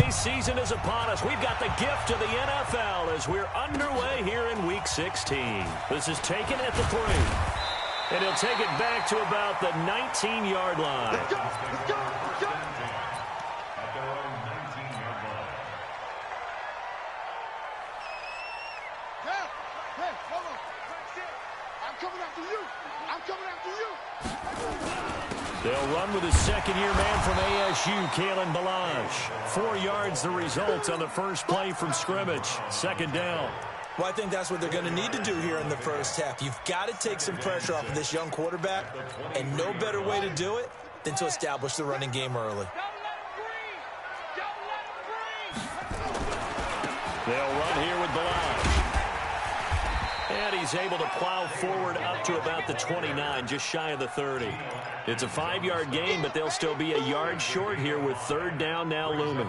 holiday season is upon us. We've got the gift of the NFL as we're underway here in Week 16. This is taken at the 3. And he'll take it back to about the 19-yard line. Let's go, let's go, let's go. Hey, hold on. I'm coming after you. I'm coming after you. They'll run with his second-year man from ASU, Kalen Balazs. 4 yards the result on the first play from scrimmage. Second down. Well, I think that's what they're going to need to do here in the first half. You've got to take some pressure off of this young quarterback, and no better way to do it than to establish the running game early. They'll run here with Balazs. And he's able to plow forward up to about the 29, just shy of the 30. It's a 5-yard gain, but they'll still be a yard short here with third down now looming.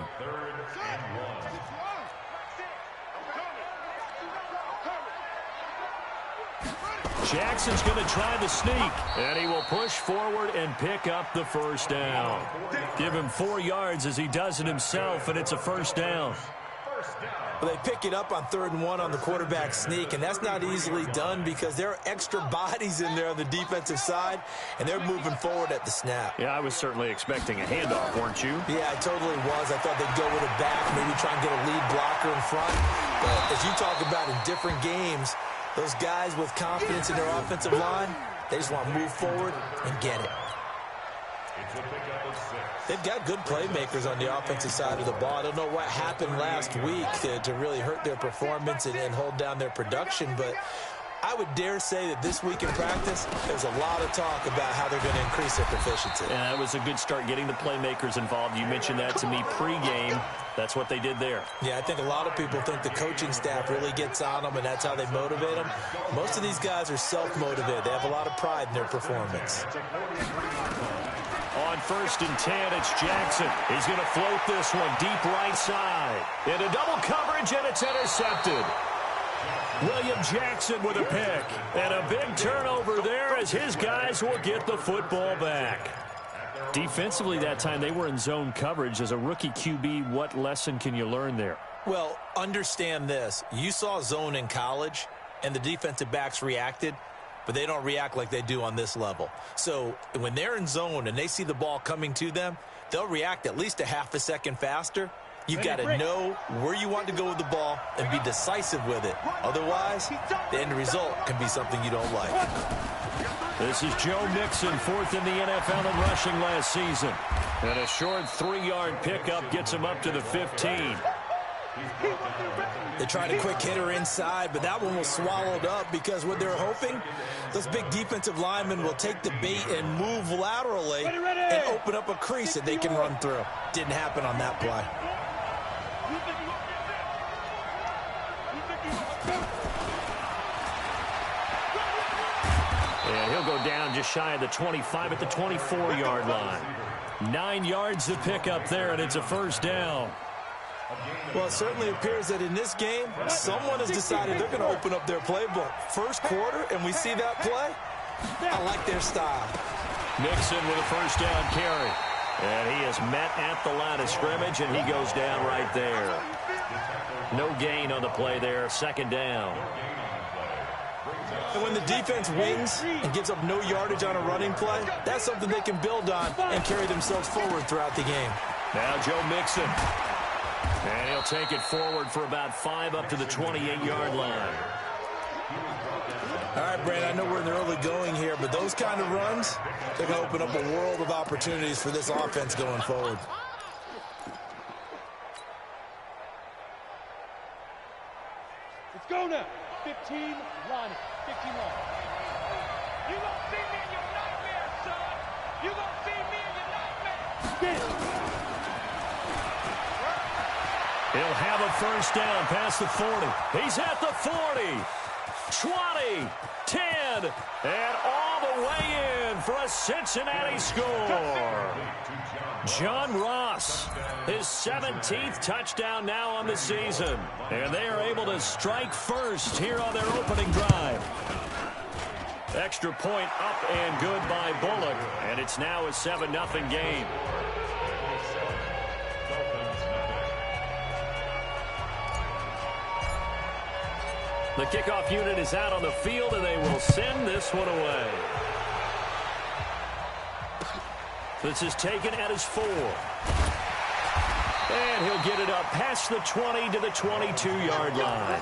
Jackson's going to try the sneak, and he will push forward and pick up the first down. Give him 4 yards as he does it himself, and it's a first down. Well, they pick it up on 3rd and 1 on the quarterback sneak, and that's not easily done because there are extra bodies in there on the defensive side, and they're moving forward at the snap. Yeah, I was certainly expecting a handoff, weren't you? Yeah, I totally was. I thought they'd go with it back, maybe try and get a lead blocker in front. But as you talk about in different games, those guys with confidence in their offensive line, they just want to move forward and get it. They've got good playmakers on the offensive side of the ball. I don't know what happened last week to really hurt their performance and hold down their production, but I would dare say that this week in practice, there's a lot of talk about how they're going to increase their proficiency. Yeah, that was a good start getting the playmakers involved. You mentioned that to me pregame. That's what they did there. Yeah, I think a lot of people think the coaching staff really gets on them, and that's how they motivate them. Most of these guys are self-motivated. They have a lot of pride in their performance. On 1st and 10, it's Jackson. He's going to float this one deep right side. Into double coverage, and it's intercepted. William Jackson with a pick. And a big turnover there as his guys will get the football back. Defensively that time, they were in zone coverage. As a rookie QB, what lesson can you learn there? Well, understand this. You saw zone in college, and the defensive backs reacted, but they don't react like they do on this level. So when they're in zone and they see the ball coming to them, they'll react at least a half a second faster. You've got to know where you want to go with the ball and be decisive with it. Otherwise, the end result can be something you don't like. This is Joe Mixon, 4th in the NFL in rushing last season. And a short 3-yard pickup gets him up to the 15. They tried a quick hitter inside, but that one was swallowed up because what they're hoping, those big defensive linemen will take the bait and move laterally and open up a crease that they can run through. Didn't happen on that play. And he'll go down just shy of the 25 at the 24-yard line. 9 yards to pick up there, and it's a first down. Well, it certainly appears that in this game, someone has decided they're going to open up their playbook. First quarter, and we see that play. I like their style. Mixon with a first down carry. And he is met at the line of scrimmage, and he goes down right there. No gain on the play there. Second down. And when the defense wins and gives up no yardage on a running play, that's something they can build on and carry themselves forward throughout the game. Now Joe Mixon. And he'll take it forward for about 5 up to the 28-yard line. All right, Brand, I know we're in the early going here, but those kind of runs, they're going to open up a world of opportunities for this offense going forward. Let's go now. 15, line it. 15 line. You gonna see me in your nightmare, son. You gonna see me in your nightmare. He'll have a first down past the 40. He's at the 40. 20, 10, and all the way in for a Cincinnati score. John Ross, his 17th touchdown now on the season. And they are able to strike first here on their opening drive. Extra point up and good by Bullock. And it's now a 7-0 game. The kickoff unit is out on the field, and they will send this one away. This is taken at his 4. And he'll get it up past the 20 to the 22-yard line.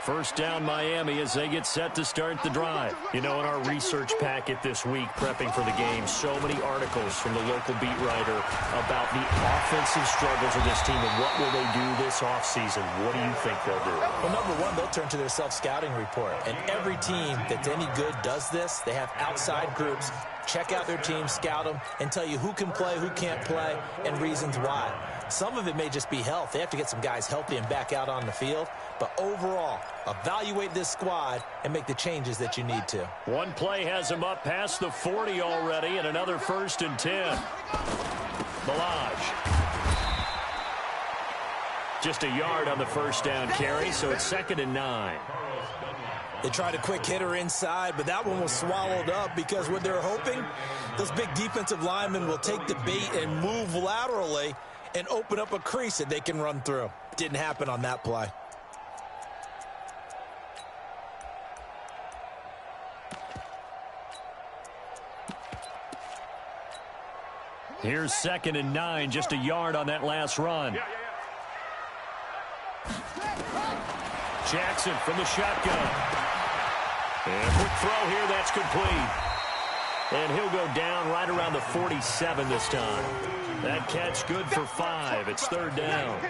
First down, Miami, as they get set to start the drive. You know, in our research packet this week, prepping for the game, so many articles from the local beat writer about the offensive struggles of this team and what will they do this offseason. What do you think they'll do? Well, number one, they'll turn to their self-scouting report. And every team that's any good does this. They have outside groups. Check out their team, scout them, and tell you who can play, who can't play, and reasons why. Some of it may just be health. They have to get some guys healthy and back out on the field. But overall, evaluate this squad and make the changes that you need to. One play has him up past the 40 already, and another 1st and 10. Balaj. Just a yard on the first down carry, so it's 2nd and 9. They tried a quick hitter inside, but that one was swallowed up because what they're hoping, those big defensive linemen will take the bait and move laterally and open up a crease that they can run through. Didn't happen on that play. Here's 2nd and 9, just a yard on that last run. Jackson from the shotgun. And quick throw here, that's complete. And he'll go down right around the 47 this time. That catch good for 5. It's 3rd down.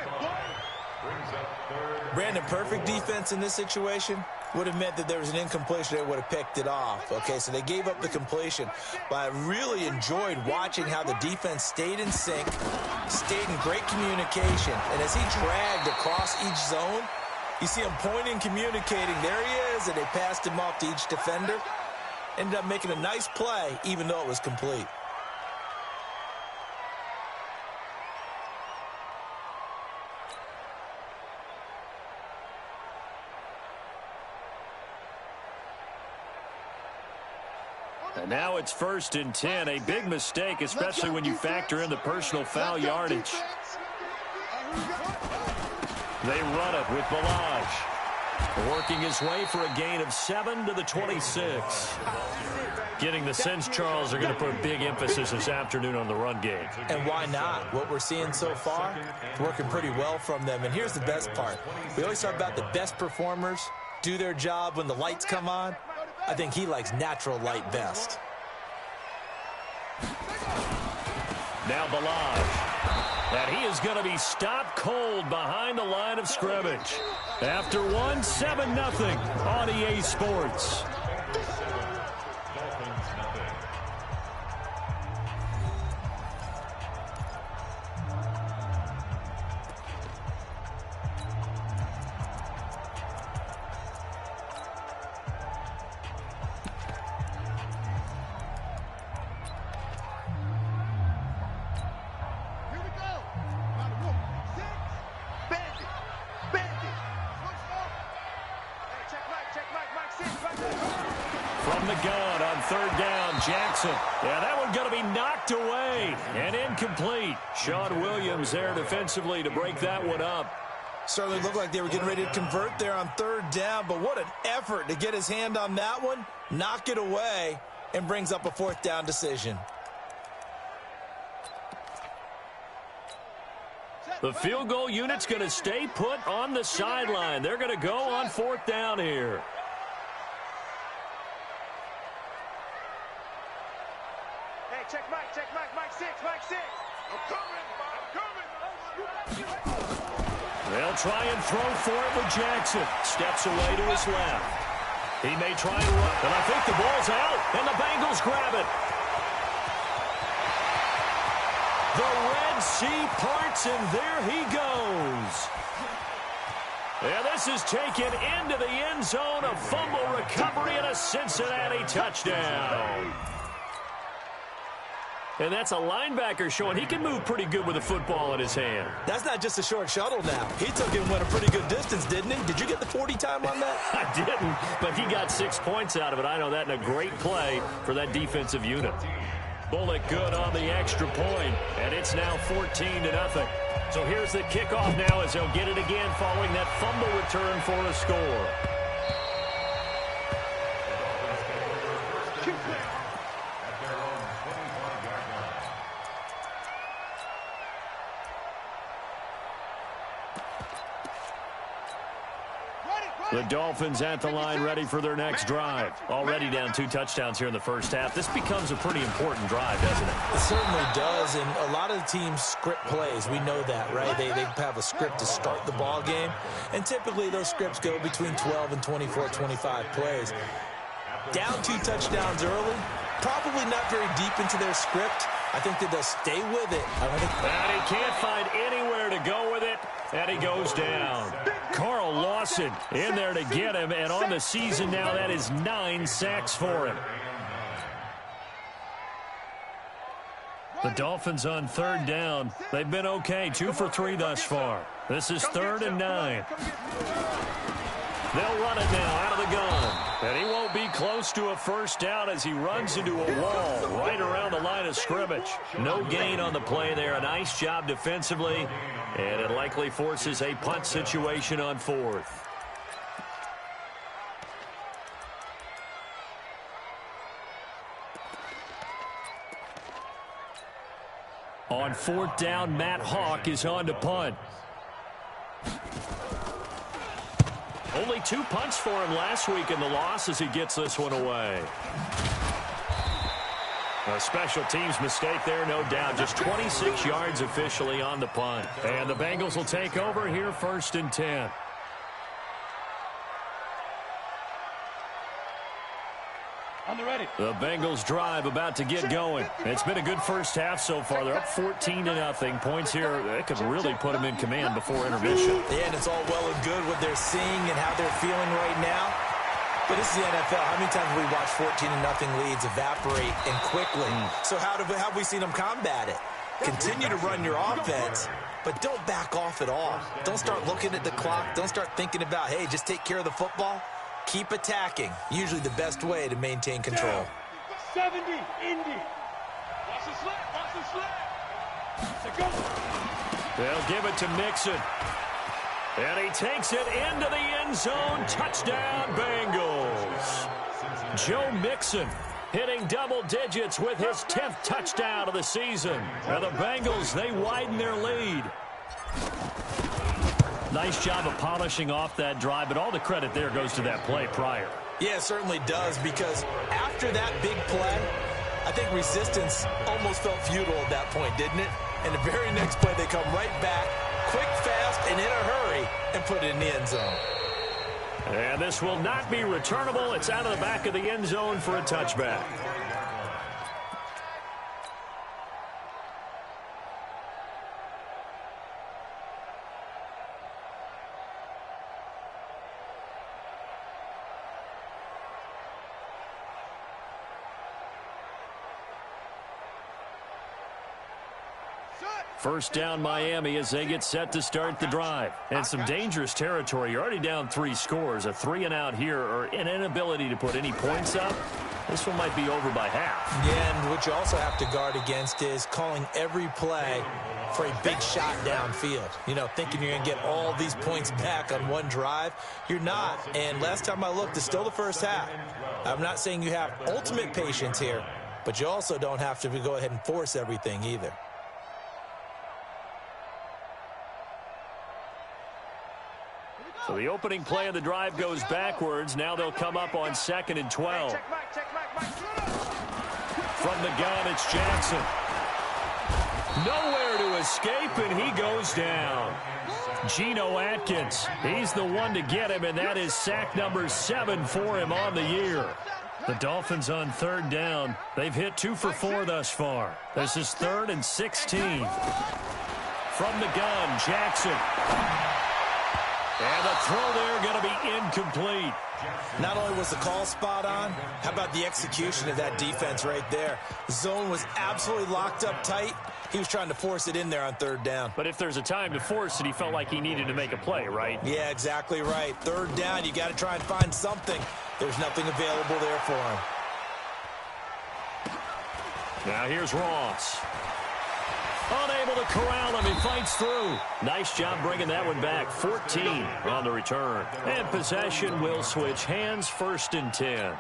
Brandon, perfect defense in this situation would have meant that there was an incompletion. They would have picked it off. Okay, so they gave up the completion. But I really enjoyed watching how the defense stayed in sync, stayed in great communication. And as he dragged across each zone, you see him pointing, communicating. There he is, and they passed him off to each defender. Ended up making a nice play, even though it was complete. And now it's 1st and 10. A big mistake, especially when you factor in the personal foul yardage. They run it with Balaj. Working his way for a gain of 7 to the 26. Getting the sense Charles are going to put a big emphasis this afternoon on the run game. And why not? What we're seeing so far, working pretty well from them. And here's the best part. We always talk about the best performers do their job when the lights come on. I think he likes natural light best. Now Balaj. And he is going to be stopped cold behind the line of scrimmage. After one, 7-0 on EA Sports. From the gun on 3rd down, Jackson. Yeah, that one's going to be knocked away and incomplete. Sean Williams there defensively to break that one up. Certainly looked like they were getting ready to convert there on 3rd down, but what an effort to get his hand on that one, knock it away, and brings up a 4th down decision. The field goal unit's going to stay put on the sideline. They're going to go on 4th down here. Check Mike 6. I'm coming. They'll try and throw for it with Jackson. Steps away to his left. He may try and run, but I think the ball's out, and the Bengals grab it. The Red Sea parts, and there he goes. And this is taken into the end zone, a fumble recovery, and a Cincinnati touchdown. And that's a linebacker showing he can move pretty good with a football in his hand. That's not just a short shuttle now. He took it and went a pretty good distance, didn't he? Did you get the 40 time on that? I didn't, but he got 6 points out of it. I know that in a great play for that defensive unit. Bullet good on the extra point, and it's now 14-0. So here's the kickoff now as they'll get it again following that fumble return for a score. The Dolphins at the line ready for their next drive. Already down 2 touchdowns here in the first half. This becomes a pretty important drive, doesn't it? It certainly does, and a lot of the teams script plays. We know that, right? They have a script to start the ball game, and typically those scripts go between 12 and 24, 25 plays. Down 2 touchdowns early, probably not very deep into their script. I think that they'll stay with it. And he can't find anywhere to go with it, and he goes down. Carl Lawson in there to get him, and on the season now, that is 9 sacks for him. The Dolphins on 3rd down. They've been okay, 2 for 3 thus far. This is 3rd and 9. They'll run it now out of the gun. And he won't be close to a first down as he runs into a wall right around the line of scrimmage. No gain on the play there. A nice job defensively. And it likely forces a punt situation on 4th. On 4th down, Matt Hawk is on to punt. Only 2 punts for him last week in the loss as he gets this one away. A special teams mistake there, no doubt. Just 26 yards officially on the punt. And the Bengals will take over here 1st and 10. On the ready. The Bengals drive about to get going. It's been a good first half so far. They're up 14-0. Points here, they could really put them in command before intermission. Yeah, and it's all well and good what they're seeing and how they're feeling right now. But this is the NFL. How many times have we watched 14-0 leads evaporate and quickly? So how have we seen them combat it? Continue to run your offense, but don't back off at all. Don't start looking at the clock. Don't start thinking about, hey, just take care of the football. Keep attacking. Usually the best way to maintain control. 70, Indy. Watch the slip, watch the slip. Go. They'll give it to Mixon. And he takes it into the end zone. Touchdown, Bengals. Joe Mixon hitting double digits with his 10th touchdown of the season. And the Bengals, they widen their lead. Nice job of polishing off that drive, but all the credit there goes to that play prior. Yeah, it certainly does, because after that big play, I think resistance almost felt futile at that point, didn't it? And the very next play, they come right back, quick, fast, and in a hurry, and put it in the end zone. And this will not be returnable. It's out of the back of the end zone for a touchback. First down, Miami, as they get set to start the drive. And some dangerous territory. You're already down 3 scores. A 3-and-out here, or an inability to put any points up. This one might be over by half. Yeah, and what you also have to guard against is calling every play for a big shot downfield. You know, thinking you're going to get all these points back on one drive. You're not. And last time I looked, it's still the first half. I'm not saying you have ultimate patience here, but you also don't have to go ahead and force everything either. So the opening play of the drive goes backwards. Now they'll come up on 2nd and 12. From the gun, it's Jackson. Nowhere to escape, and he goes down. Geno Atkins, he's the one to get him, and that is sack number 7 for him on the year. The Dolphins on 3rd down. They've hit 2 for 4 thus far. This is 3rd and 16. From the gun, Jackson. And the throw there going to be incomplete. Not only was the call spot on, how about the execution of that defense right there? Zone was absolutely locked up tight. He was trying to force it in there on 3rd down. But if there's a time to force it, he felt like he needed to make a play, right? Yeah, exactly right. 3rd down, you got to try and find something. There's nothing available there for him. Now here's Ross. Unable to corral him. He fights through. Nice job bringing that one back. 14 on the return. And possession will switch hands, 1st and 10.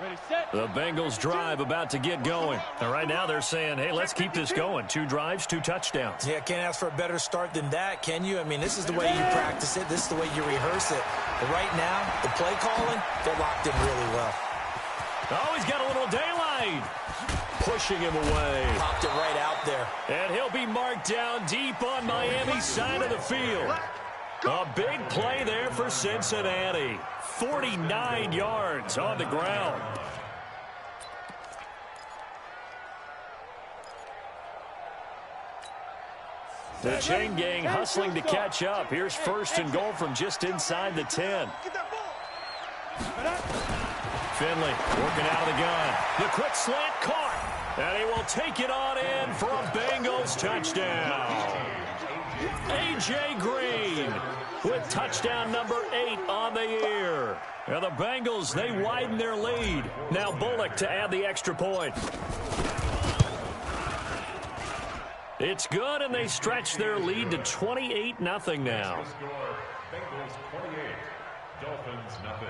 Ready, set. The Bengals drive about to get going. And right now they're saying, hey, let's keep this going. 2 drives, 2 touchdowns. Yeah, can't ask for a better start than that, can you? I mean, this is the way you practice it. This is the way you rehearse it. But right now, the play calling, they're locked in really well. Oh, he's got a little daylight. Pushing him away. Popped it right out there. And he'll be marked down deep on Miami's side of the field. A big play there for Cincinnati. 49 yards on the ground. The chain gang hustling to catch up. Here's 1st and goal from just inside the 10. Finley working out of the gun. The quick slant caught. And he will take it on in for a Bengals touchdown. A.J. Green with touchdown number 8 on the year. And the Bengals, they widen their lead. Now Bullock to add the extra point. It's good, and they stretch their lead to 28-0 now. Bengals 28, Dolphins nothing.